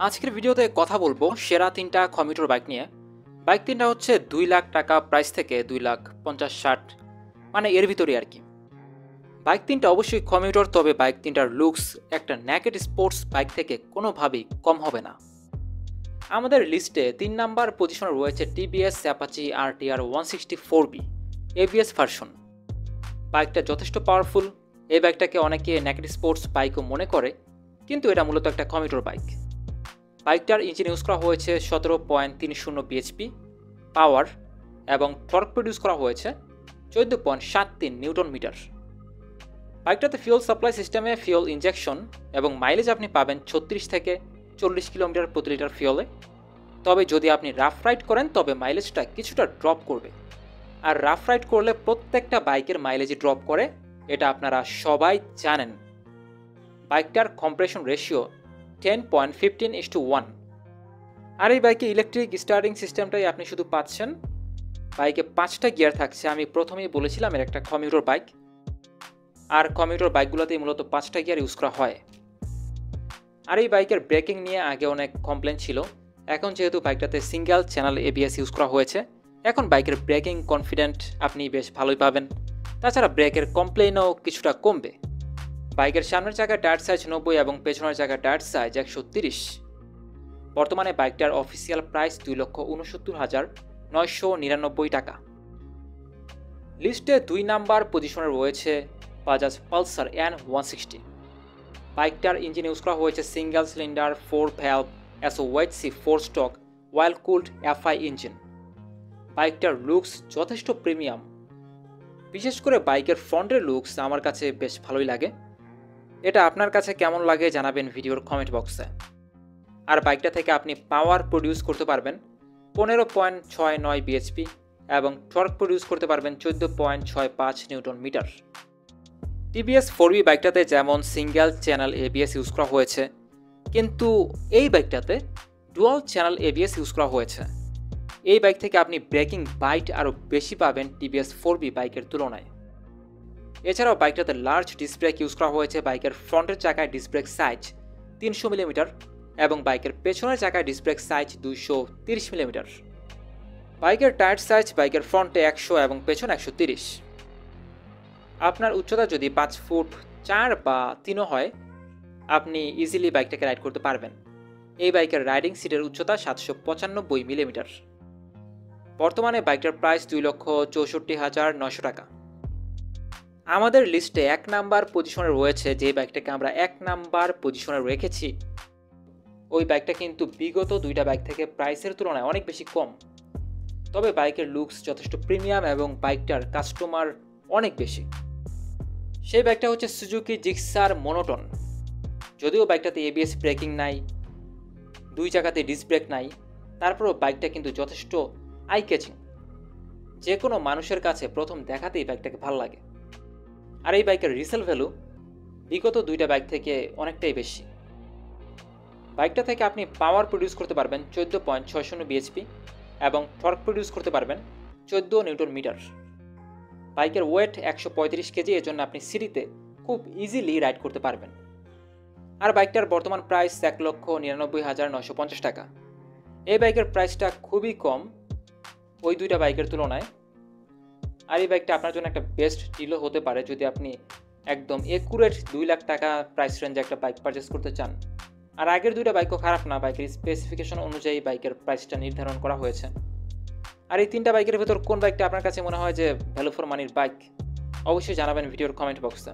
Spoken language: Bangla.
আজকের ভিডিওতে কথা বলবো সেরা ৩টা কমিউটার বাইক নিয়ে। বাইক ৩টা হচ্ছে ২,০০,০০০ টাকা প্রাইস থেকে ২,৫০,৬০ মানে এর ভিতরে আর কি। বাইক ৩টা অবশ্যই কমিউটার, তবে বাইক ৩টার লুকস একটা নেকেড স্পোর্টস বাইক থেকে কোনোভাবেই কম হবে না। আমাদের লিস্টে ৩ নাম্বার পজিশনে রয়েছে TVS Apache RTR 164B ABS version. বাইকটা যথেষ্ট পাওয়ারফুল। এই বাইকটাকে অনেকে নেকেড স্পোর্টস বাইকও মনে করে, কিন্তু এটা মূলত একটা কমিউটার বাইক। বাইকটার ইঞ্জিন ইউজ করা হয়েছে 17.30 বিএইচপি পাওয়ার এবং টর্ক প্রডিউস করা হয়েছে 14.73 নিউটন মিটার। বাইকটাতে ফিউল সাপ্লাই সিস্টেমে ফিউল ইনজেকশন এবং মাইলেজ আপনি পাবেন 36 থেকে 40 কিলোমিটার প্রতি লিটার ফিউলে। তবে যদি আপনি রাফ রাইড করেন তবে মাইলেজটা কিছুটা ড্রপ করবে। আর রাফ রাইড করলে প্রত্যেকটা বাইকের মাইলেজই ড্রপ করে, এটা আপনারা সবাই জানেন। বাইকটার কম্প্রেশন রেশিও 10.15:1। আর এই বাইকে ইলেকট্রিক স্টার্টিং সিস্টেমটাই আপনি শুধু পাচ্ছেন। বাইকে 5টা গিয়ার থাকছে। আমি প্রথমেই বলেছিলাম এর একটা কমিউটার বাইক, আর কমিউটার বাইকগুলোতেই মূলত 5টা গিয়ার ইউজ করা হয়। আর এই বাইকের ব্রেকিং নিয়ে আগে অনেক কমপ্লেন ছিল। এখন যেহেতু বাইকটাতে সিঙ্গেল চ্যানেল ABS ইউজ করা হয়েছে, এখন বাইকের ব্রেকিং কনফিডেন্ট আপনি বেশ ভালোই পাবেন। তাছাড়া ব্রেকের কমপ্লেনও কিছুটা কমবে। বাইকের সামনের চাকার টায়ার সাইজ 90 এবং পেছনের চাকার টায়ার সাইজ 130। বর্তমানে বাইকটার অফিসিয়াল প্রাইস 2,69,999 টাকা। লিস্টে 2 নাম্বার পজিশনে রয়েছে বাজাজ পালসার N160। বাইকটার ইঞ্জিন ইউজ করা হয়েছে single cylinder 4 valve SOHC 4 stock well cooled FI engine. বাইকটার লুকস যথেষ্ট প্রিমিয়াম। বিশেষ করে বাইকের ফ্রন্টের লুকস আমার কাছে বেশ ভালোই লাগে। এটা আপনার কাছে কেমন লাগে জানাবেন ভিডিওর কমেন্ট বক্সে। আর বাইকটা থেকে আপনি পাওয়ার প্রডিউস করতে পারবেন 15.69 বিএইচপি এবং টর্ক প্রডিউস করতে পারবেন 14.65 নিউটন মিটার। টিভিএস 4B বাইকটাতে যেমন সিঙ্গেল চ্যানেল ABS ইউজ করা হয়েছে, কিন্তু এই বাইকটাতে ডুয়াল চ্যানেল ABS ইউজ করা হয়েছে। এই বাইক থেকে আপনি ব্রেকিং বাইট আরও বেশি পাবেন টিভিএস 4B বাইকের তুলনায়। এছাড়াও বাইকটাতে লার্জ ডিস্ক ব্রেক ইউজ করা হয়েছে। বাইকের ফ্রন্টের চাকায় ডিস্ক ব্রেক সাইজ 300 মিলিমিটার এবং বাইকের পেছনের চাকায় ডিস্ক ব্রেক সাইজ 230 মিলিমিটার। বাইকের টায়ার সাইজ বাইকের ফ্রন্টে 100 এবং পেছনে 130। আপনার উচ্চতা যদি 5 ফুট 4 বা 3 হয়, আপনি ইজিলি বাইকটাকে রাইড করতে পারবেন। এই বাইকের রাইডিং সিটের উচ্চতা 795 মিলিমিটার। বর্তমানে বাইকটার প্রাইস 2,64,900 টাকা। আমাদের লিস্টে 1 নাম্বার পজিশনে রয়েছে যে বাইকটাকে আমরা 1 নাম্বার পজিশনে রেখেছি। ওই বাইকটা কিন্তু বিগত 2টা বাইক থেকে প্রাইসের তুলনায় অনেক বেশি কম। তবে বাইকের লুকস যথেষ্ট প্রিমিয়াম এবং বাইকটার কাস্টমার অনেক বেশি। সেই বাইকটা হচ্ছে সুজুকি জিক্সার মনোটন। যদিও বাইকটাতে ABS ব্রেকিং নাই, 2 চাকাতে ডিস্ক ব্রেক নাই, তারপরেও বাইকটা কিন্তু যথেষ্ট আই ক্যাচিং। যে কোনো মানুষের কাছে প্রথম দেখাতেই বাইকটাকে ভালো লাগে। আর এই বাইকের রিসেল ভ্যালু বিগত 2টা বাইক থেকে অনেকটাই বেশি। বাইকটা থেকে আপনি পাওয়ার প্রডিউস করতে পারবেন 14.60 বিএইচপি এবং টর্ক প্রডিউস করতে পারবেন 14 নিউটন মিটার। বাইকের ওয়েট 135 কেজি, এজন্য আপনি সিটিতে খুব ইজিলি রাইড করতে পারবেন। আর বাইকটার বর্তমান প্রাইস 1,99,950 টাকা। এই বাইকের প্রাইসটা খুবই কম ওই 2টা বাইকের তুলনায়। আর এই বাইকটা আপনার জন্য একটা বেস্ট ডিলও হতে পারে যদি আপনি একদম একুরেট 2 লাখ টাকা প্রাইস রেঞ্জে একটা বাইক পারচেস করতে চান। আর আগের 2টা বাইকও খারাপ না, বাইকের স্পেসিফিকেশন অনুযায়ী বাইকের প্রাইসটা নির্ধারণ করা হয়েছে। আর এই 3টা বাইকের ভেতর কোন বাইকটা আপনার কাছে মনে হয় যে ভ্যালু ফর মানির বাইক, অবশ্যই জানাবেন ভিডিওর কমেন্ট বক্সে।